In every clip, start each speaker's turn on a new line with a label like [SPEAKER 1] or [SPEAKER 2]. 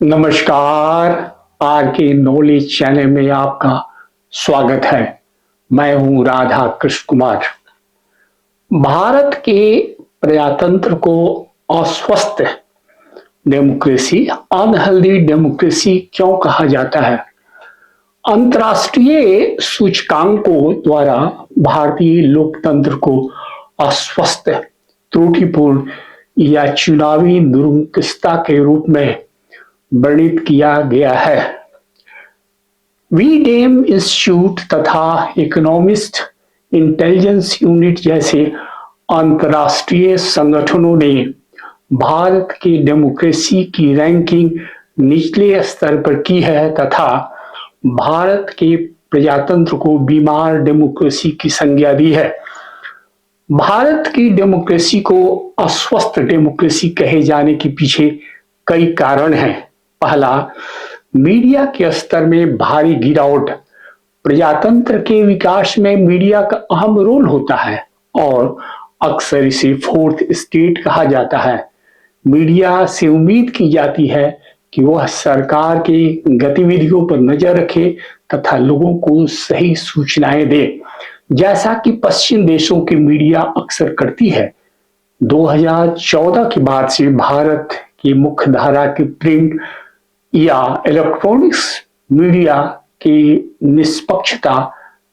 [SPEAKER 1] नमस्कार। आर के knowledge channel में आपका स्वागत है। मैं हूं राधा कृष्ण कुमार। भारत के प्रजातंत्र को अस्वस्थ डेमोक्रेसी, अनहेल्दी डेमोक्रेसी क्यों कहा जाता है? अंतर्राष्ट्रीय सूचकांकों द्वारा भारतीय लोकतंत्र को अस्वस्थ, त्रुटिपूर्ण या चुनावी निरंकुशता के रूप में वर्णित किया गया है। वीडेम इंस्टीट्यूट तथा इकोनॉमिस्ट इंटेलिजेंस यूनिट जैसे अंतर्राष्ट्रीय संगठनों ने भारत की डेमोक्रेसी की रैंकिंग निचले स्तर पर की है तथा भारत के प्रजातंत्र को बीमार डेमोक्रेसी की संज्ञा दी है। भारत की डेमोक्रेसी को अस्वस्थ डेमोक्रेसी कहे जाने के पीछे कई कारण हैं। पहला, मीडिया के स्तर में भारी गिरावट। प्रजातंत्र के विकास में मीडिया का अहम रोल होता है और अक्सर इसे फोर्थ स्टेट कहा जाता है। मीडिया से उम्मीद की जाती है कि वह सरकार की गतिविधियों पर नजर रखे तथा लोगों को सही सूचनाएं दे, जैसा कि पश्चिम देशों की मीडिया अक्सर करती है। 2014 के बाद से भारत की मुख्य धारा की प्रिंट या इलेक्ट्रॉनिक्स मीडिया की निष्पक्षता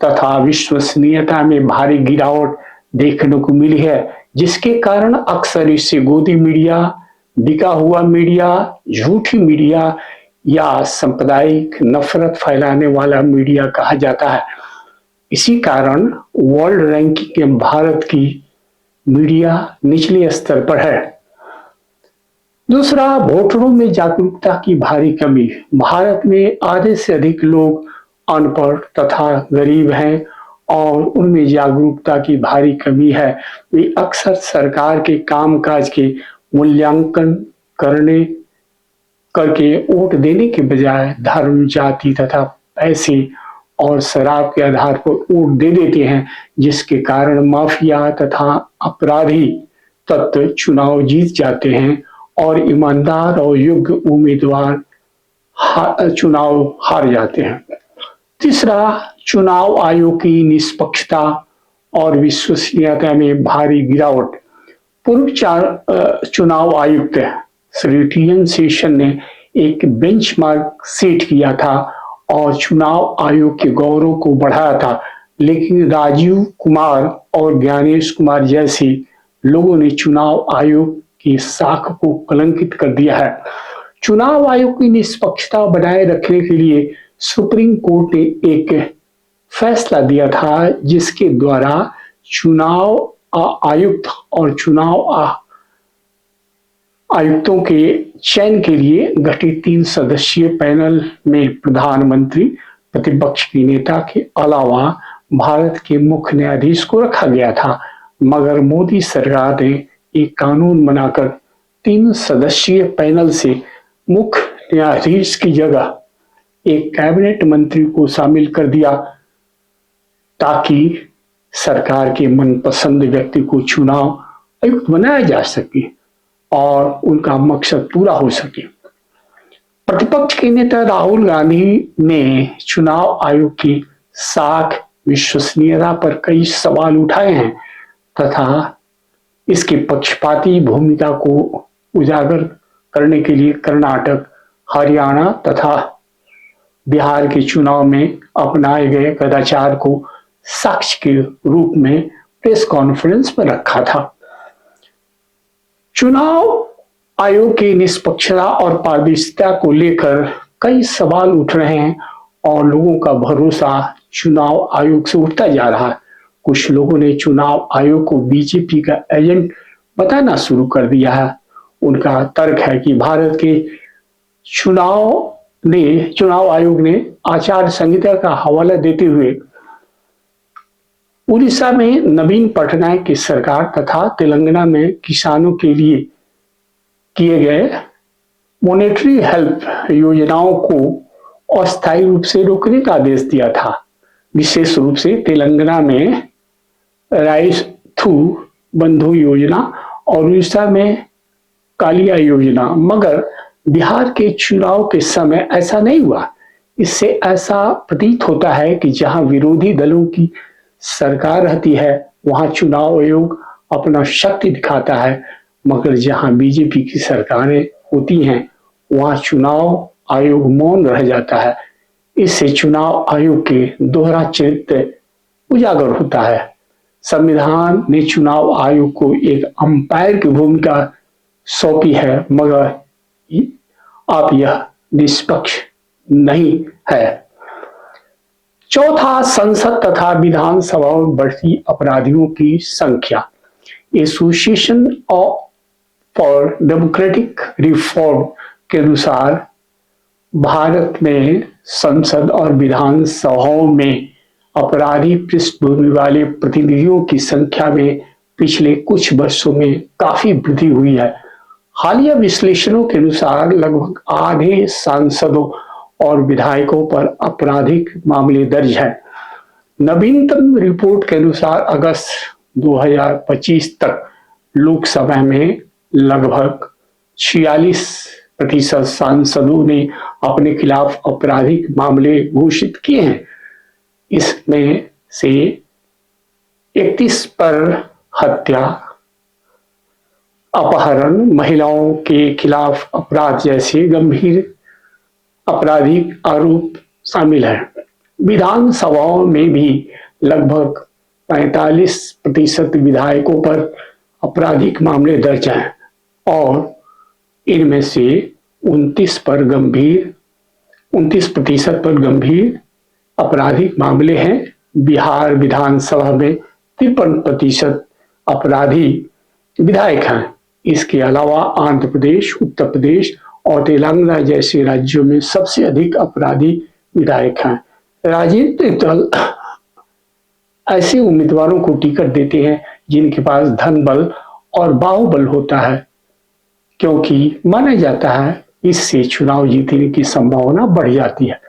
[SPEAKER 1] तथा विश्वसनीयता में भारी गिरावट देखने को मिली है, जिसके कारण अक्सर इसे गोदी मीडिया, बिका हुआ मीडिया, झूठी मीडिया या सांप्रदायिक नफरत फैलाने वाला मीडिया कहा जाता है। इसी कारण वर्ल्ड रैंकिंग में भारत की मीडिया निचले स्तर पर है। दूसरा, वोटरों में जागरूकता की भारी कमी। भारत में आधे से अधिक लोग अनपढ़ तथा गरीब हैं और उनमें जागरूकता की भारी कमी है। वे अक्सर सरकार के कामकाज के मूल्यांकन करके वोट देने के बजाय धर्म, जाति तथा पैसे और शराब के आधार पर वोट दे देते हैं, जिसके कारण माफिया तथा अपराधी तत्व चुनाव जीत जाते हैं और ईमानदार और योग्य उम्मीदवार चुनाव हार जाते हैं। तीसरा, चुनाव आयोग की निष्पक्षता और विश्वसनीयता में भारी गिरावट। पूर्व चुनाव आयुक्त श्री टी.एन. शेषन ने एक बेंचमार्क सेट किया था और चुनाव आयोग के गौरव को बढ़ाया था, लेकिन राजीव कुमार और ज्ञानेश कुमार जैसे लोगों ने चुनाव आयोग की साख को कलंकित कर दिया है। चुनाव आयोग की निष्पक्षता बनाए रखने के लिए सुप्रीम कोर्ट ने एक फैसला दिया था, जिसके द्वारा चुनाव आयुक्त और चुनाव आयुक्तों के चयन के लिए गठित 3 सदस्यीय पैनल में प्रधानमंत्री, प्रतिपक्ष के नेता के अलावा भारत के मुख्य न्यायाधीश को रखा गया था। मगर मोदी सरकार ने एक कानून बनाकर 3 सदस्यीय पैनल से मुख्य न्यायाधीश की जगह एक कैबिनेट मंत्री को शामिल कर दिया, ताकि सरकार के मनपसंद व्यक्ति को चुनाव आयुक्त बनाया जा सके और उनका मकसद पूरा हो सके। प्रतिपक्ष के नेता राहुल गांधी ने चुनाव आयोग की साख, विश्वसनीयता पर कई सवाल उठाए हैं तथा इसके पक्षपाती भूमिका को उजागर करने के लिए कर्नाटक, हरियाणा तथा बिहार के चुनाव में अपनाए गए कदाचार को साक्ष्य के रूप में प्रेस कॉन्फ्रेंस में रखा था। चुनाव आयोग की निष्पक्षता और पारदर्शिता को लेकर कई सवाल उठ रहे हैं और लोगों का भरोसा चुनाव आयोग से उठता जा रहा है। कुछ लोगों ने चुनाव आयोग को बीजेपी का एजेंट बताना शुरू कर दिया है। उनका तर्क है कि भारत के चुनाव आयोग ने आचार संहिता का हवाला देते हुए उड़ीसा में नवीन पटनायक की सरकार तथा तेलंगाना में किसानों के लिए किए गए मॉनेटरी हेल्प योजनाओं को अस्थायी रूप से रोकने का आदेश दिया था। विशेष रूप से तेलंगाना में राइस थ्रू बंधु योजना और उड़ीसा में कालिया योजना। मगर बिहार के चुनाव के समय ऐसा नहीं हुआ। इससे ऐसा प्रतीत होता है कि जहां विरोधी दलों की सरकार रहती है वहां चुनाव आयोग अपना शक्ति दिखाता है, मगर जहां बीजेपी की सरकारें होती हैं वहां चुनाव आयोग मौन रह जाता है। इससे चुनाव आयोग के दोहरा चरित्र उजागर होता है। संविधान ने चुनाव आयोग को एक अंपायर की भूमिका सौंपी है, मगर अब यह निष्पक्ष नहीं है। चौथा, संसद तथा विधानसभा में बढ़ती अपराधियों की संख्या। एसोसिएशन फॉर डेमोक्रेटिक रिफॉर्म के अनुसार भारत में संसद और विधानसभाओं में अपराधी पृष्ठभूमि वाले प्रतिनिधियों की संख्या में पिछले कुछ वर्षों में काफी वृद्धि हुई है। हालिया विश्लेषणों के अनुसार लगभग आधे सांसदों और विधायकों पर आपराधिक मामले दर्ज हैं। नवीनतम रिपोर्ट के अनुसार अगस्त 2025 तक लोकसभा में लगभग 46% सांसदों ने अपने खिलाफ आपराधिक मामले घोषित किए हैं। इसमें से 31 पर हत्या, अपहरण, महिलाओं के खिलाफ अपराध जैसे गंभीर आपराधिक आरोप शामिल है। विधानसभाओं में भी लगभग 45% विधायकों पर आपराधिक मामले दर्ज हैं और इनमें से 29% पर गंभीर आपराधिक मामले हैं। बिहार विधानसभा में 53% अपराधी विधायक हैं। इसके अलावा आंध्र प्रदेश, उत्तर प्रदेश और तेलंगाना जैसे राज्यों में सबसे अधिक अपराधी विधायक हैं। राजनीतिक दल ऐसे उम्मीदवारों को टिकट देते हैं जिनके पास धन बल और बाहुबल होता है, क्योंकि माना जाता है इससे चुनाव जीतने की संभावना बढ़ जाती है।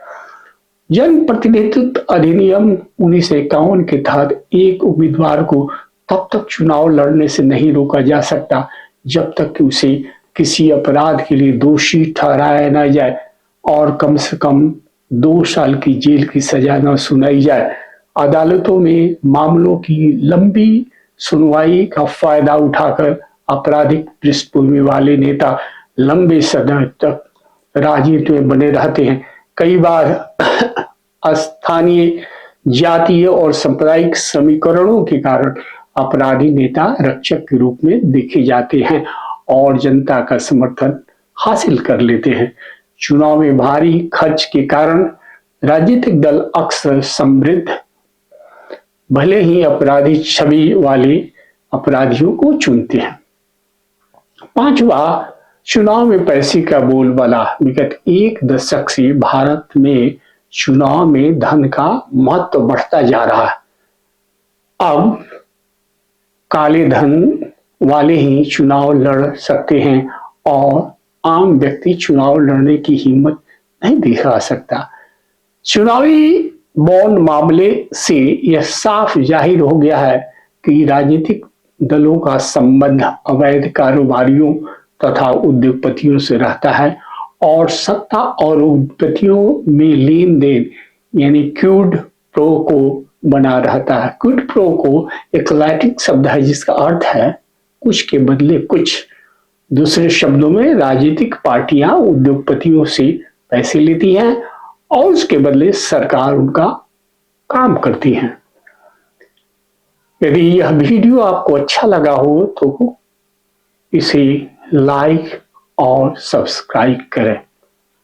[SPEAKER 1] जन प्रतिनिधित्व अधिनियम 1951 के तहत एक उम्मीदवार को तब तक चुनाव लड़ने से नहीं रोका जा सकता जब तक कि उसे किसी अपराध के लिए दोषी ठहराया न जाए और कम से कम 2 साल की जेल की सजा न सुनाई जाए। अदालतों में मामलों की लंबी सुनवाई का फायदा उठाकर आपराधिक पृष्ठभूमि वाले नेता लंबे समय तक राजनीति में बने रहते हैं। कई बार स्थानीय, जातीय और सांप्रदायिक समीकरणों के कारण अपराधी नेता रक्षक के रूप में देखे जाते हैं और जनता का समर्थन हासिल कर लेते हैं। चुनाव में भारी खर्च के कारण राजनीतिक दल अक्सर समृद्ध, भले ही अपराधी छवि वाले अपराधियों को चुनते हैं। पांचवा, चुनाव में पैसे का बोलबाला। विगत 1 दशक से भारत में चुनाव में धन का महत्व बढ़ता जा रहा है। अब काले धन वाले ही चुनाव लड़ सकते हैं और आम व्यक्ति चुनाव लड़ने की हिम्मत नहीं दिखा सकता। चुनावी बॉन्ड मामले से यह साफ जाहिर हो गया है कि राजनीतिक दलों का संबंध अवैध कारोबारियों तथा उद्योगपतियों से रहता है और सत्ता और उद्योगपतियों में लेन देन यानी क्विड प्रो को बना रहता है। क्विड प्रो को एक लैटिन शब्द है जिसका अर्थ है कुछ के बदले कुछ। दूसरे शब्दों में राजनीतिक पार्टियां उद्योगपतियों से पैसे लेती हैं और उसके बदले सरकार उनका काम करती है। यदि यह वीडियो आपको अच्छा लगा हो तो इसे लाइक और सब्सक्राइब करें।